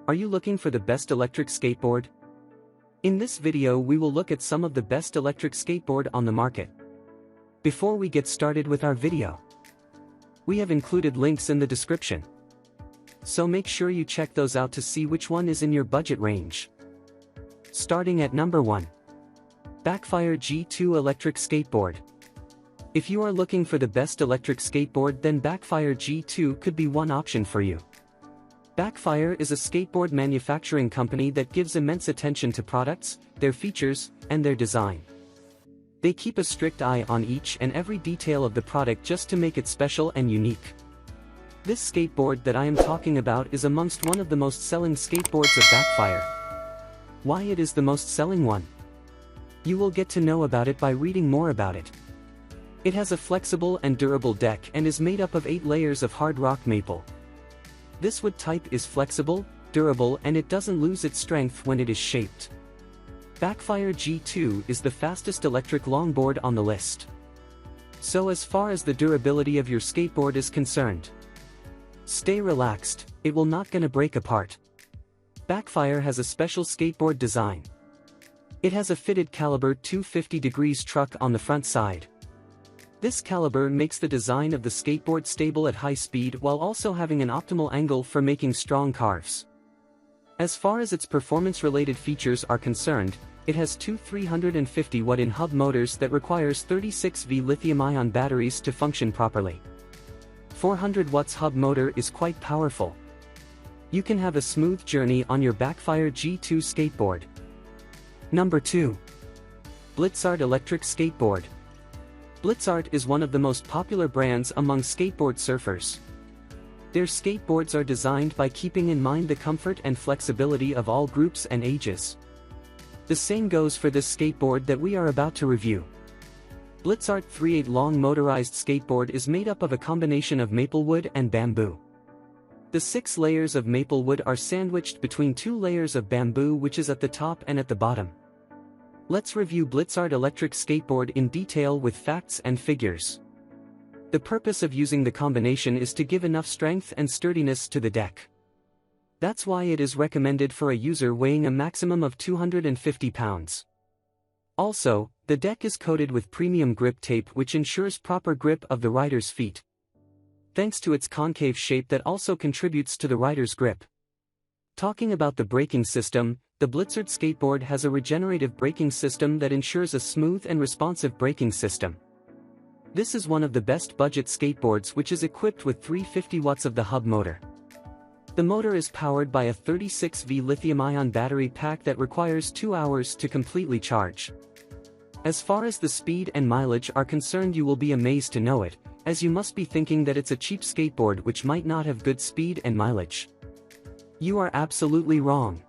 Are you looking for the best electric skateboard? In this video we will look at some of the best electric skateboard on the market. Before we get started with our video, we have included links in the description. So make sure you check those out to see which one is in your budget range. Starting at number 1. Backfire G2 Electric Skateboard. If you are looking for the best electric skateboard, then Backfire G2 could be one option for you. Backfire is a skateboard manufacturing company that gives immense attention to products, their features, and their design. They keep a strict eye on each and every detail of the product just to make it special and unique. This skateboard that I am talking about is amongst one of the most selling skateboards of Backfire. Why it is the most selling one? You will get to know about it by reading more about it. It has a flexible and durable deck and is made up of 8 layers of hard rock maple. This wood type is flexible, durable, and it doesn't lose its strength when it is shaped. Backfire G2 is the fastest electric longboard on the list. So as far as the durability of your skateboard is concerned, stay relaxed, it will not gonna break apart. Backfire has a special skateboard design. It has a fitted caliber 250 degrees truck on the front side. This caliber makes the design of the skateboard stable at high speed while also having an optimal angle for making strong carves. As far as its performance-related features are concerned, it has two 350 watt-in hub motors that requires 36V lithium-ion batteries to function properly. 400 watts hub motor is quite powerful. You can have a smooth journey on your Backfire G2 skateboard. Number 2. BLITZART Electric Skateboard. BLITZART is one of the most popular brands among skateboard surfers. Their skateboards are designed by keeping in mind the comfort and flexibility of all groups and ages. The same goes for this skateboard that we are about to review. BLITZART 3/8 long motorized skateboard is made up of a combination of maplewood and bamboo. The 6 layers of maplewood are sandwiched between 2 layers of bamboo, which is at the top and at the bottom. Let's review BLITZART electric skateboard in detail with facts and figures. The purpose of using the combination is to give enough strength and sturdiness to the deck. That's why it is recommended for a user weighing a maximum of 250 pounds. Also, the deck is coated with premium grip tape which ensures proper grip of the rider's feet, thanks to its concave shape that also contributes to the rider's grip. Talking about the braking system, the BLITZART skateboard has a regenerative braking system that ensures a smooth and responsive braking system. This is one of the best budget skateboards which is equipped with 350 watts of the hub motor. The motor is powered by a 36V lithium-ion battery pack that requires 2 hours to completely charge. As far as the speed and mileage are concerned, you will be amazed to know it, as you must be thinking that it's a cheap skateboard which might not have good speed and mileage. You are absolutely wrong.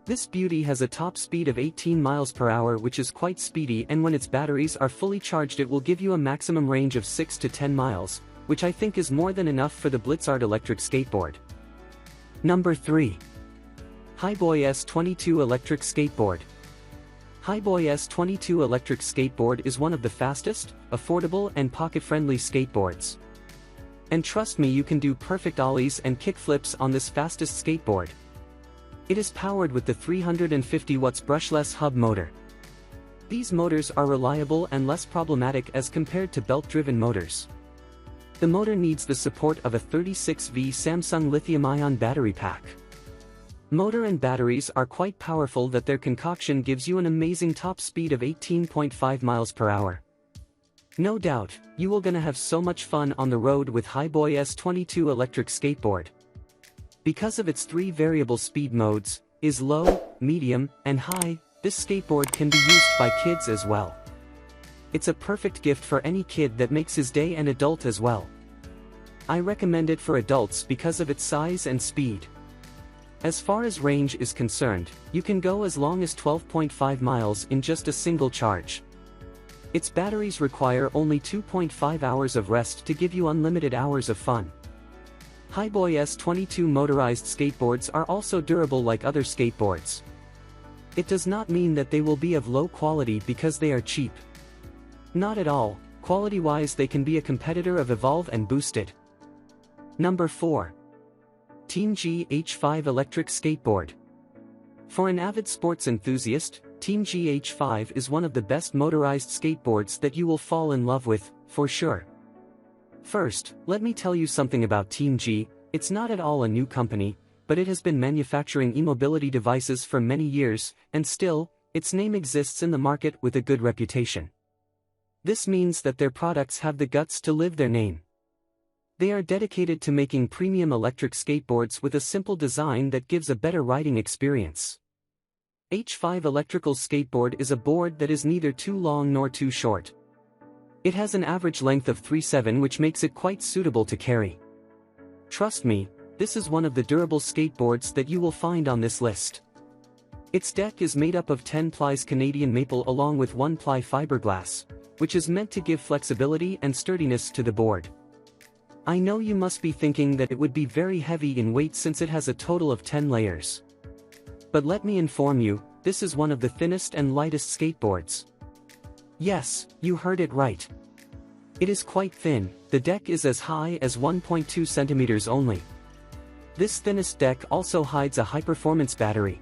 This beauty has a top speed of 18 miles per hour, which is quite speedy, and when its batteries are fully charged it will give you a maximum range of 6 to 10 miles, which I think is more than enough for the BLITZART electric skateboard. Number 3. Hiboy S22 Electric Skateboard. Hiboy S22 Electric Skateboard is one of the fastest, affordable, and pocket-friendly skateboards. And trust me, you can do perfect ollies and kickflips on this fastest skateboard. It is powered with the 350 watts brushless hub motor. These motors are reliable and less problematic as compared to belt-driven motors. The motor needs the support of a 36V Samsung lithium-ion battery pack. Motor and batteries are quite powerful that their concoction gives you an amazing top speed of 18.5 miles per hour. No doubt, you will gonna have so much fun on the road with Hiboy S22 electric skateboard. Because of its 3 variable speed modes, is low, medium, and high, this skateboard can be used by kids as well. It's a perfect gift for any kid that makes his day, and adult as well. I recommend it for adults because of its size and speed. As far as range is concerned, you can go as long as 12.5 miles in just a single charge. Its batteries require only 2.5 hours of rest to give you unlimited hours of fun. Hiboy S22 motorized skateboards are also durable like other skateboards. It does not mean that they will be of low quality because they are cheap. Not at all, quality-wise they can be a competitor of Evolve and Boosted. Number 4. TeamGee H5 Electric Skateboard. For an avid sports enthusiast, TeamGee H5 is one of the best motorized skateboards that you will fall in love with, for sure. First, let me tell you something about TeamGee. It's not at all a new company, but it has been manufacturing e-mobility devices for many years, and still, its name exists in the market with a good reputation. This means that their products have the guts to live their name. They are dedicated to making premium electric skateboards with a simple design that gives a better riding experience. H5 electrical skateboard is a board that is neither too long nor too short. It has an average length of 3.7, which makes it quite suitable to carry. Trust me, this is one of the durable skateboards that you will find on this list. Its deck is made up of 10 plies Canadian maple along with 1 ply fiberglass, which is meant to give flexibility and sturdiness to the board. I know you must be thinking that it would be very heavy in weight since it has a total of 10 layers. But let me inform you, this is one of the thinnest and lightest skateboards. Yes, you heard it right. It is quite thin. The deck is as high as 1.2 centimeters only. This thinnest deck also hides a high-performance battery.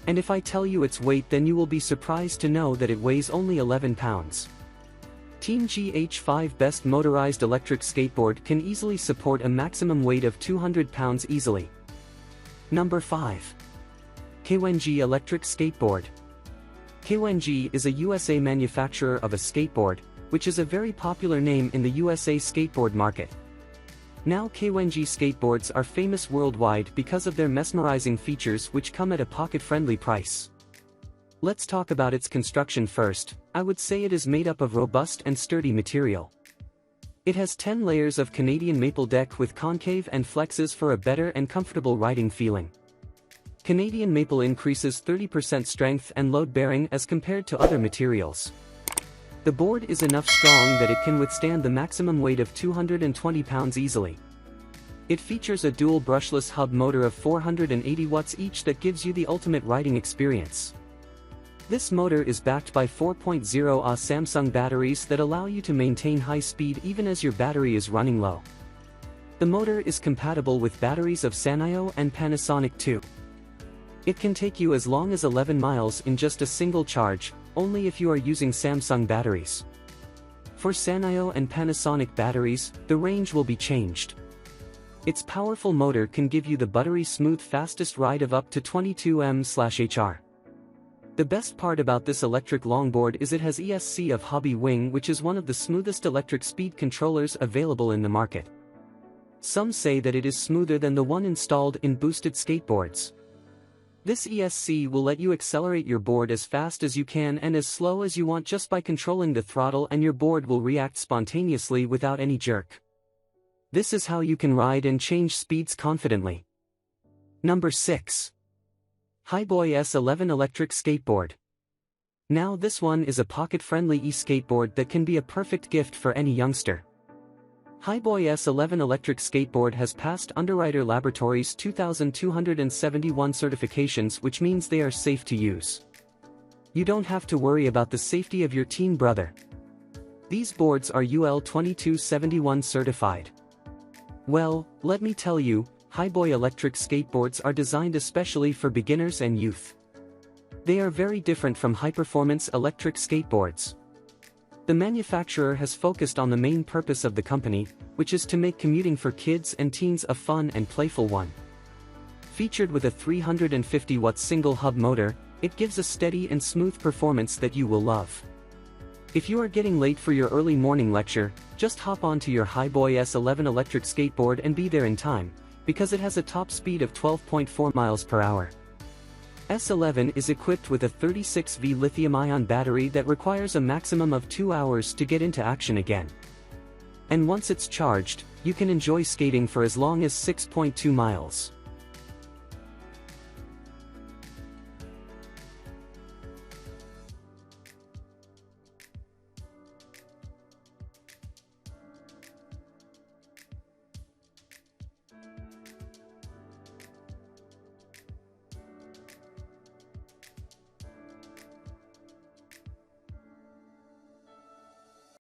And if I tell you its weight, then you will be surprised to know that it weighs only 11 pounds. TeamGee H5 Best Motorized Electric Skateboard can easily support a maximum weight of 200 pounds easily. Number 5. K1G Electric Skateboard. K1G is a USA manufacturer of a skateboard, which is a very popular name in the USA skateboard market. Now K1G skateboards are famous worldwide because of their mesmerizing features which come at a pocket-friendly price. Let's talk about its construction first. I would say it is made up of robust and sturdy material. It has 10 layers of Canadian maple deck with concave and flexes for a better and comfortable riding feeling. Canadian maple increases 30% strength and load bearing as compared to other materials. The board is enough strong that it can withstand the maximum weight of 220 pounds easily. It features a dual brushless hub motor of 480 watts each that gives you the ultimate riding experience. This motor is backed by 4.0 Ah Samsung batteries that allow you to maintain high speed even as your battery is running low. The motor is compatible with batteries of Sanyo and Panasonic too. It can take you as long as 11 miles in just a single charge, only if you are using Samsung batteries. For Sanyo and Panasonic batteries, the range will be changed. Its powerful motor can give you the buttery smooth fastest ride of up to 22 mph. The best part about this electric longboard is it has ESC of Hiboy, which is one of the smoothest electric speed controllers available in the market. Some say that it is smoother than the one installed in boosted skateboards. This ESC will let you accelerate your board as fast as you can and as slow as you want just by controlling the throttle, and your board will react spontaneously without any jerk. This is how you can ride and change speeds confidently. Number 6. Hiboy S11 Electric Skateboard. Now this one is a pocket-friendly e-skateboard that can be a perfect gift for any youngster. Hiboy S11 Electric Skateboard has passed Underwriter Laboratories 2271 certifications, which means they are safe to use. You don't have to worry about the safety of your teen brother. These boards are UL 2271 certified. Well, let me tell you, Hiboy electric skateboards are designed especially for beginners and youth. They are very different from high-performance electric skateboards. The manufacturer has focused on the main purpose of the company, which is to make commuting for kids and teens a fun and playful one. Featured with a 350-watt single hub motor, it gives a steady and smooth performance that you will love. If you are getting late for your early morning lecture, just hop onto your Hiboy S11 electric skateboard and be there in time, because it has a top speed of 12.4 miles per hour. S11 is equipped with a 36V lithium-ion battery that requires a maximum of 2 hours to get into action again. And once it's charged, you can enjoy skating for as long as 6.2 miles.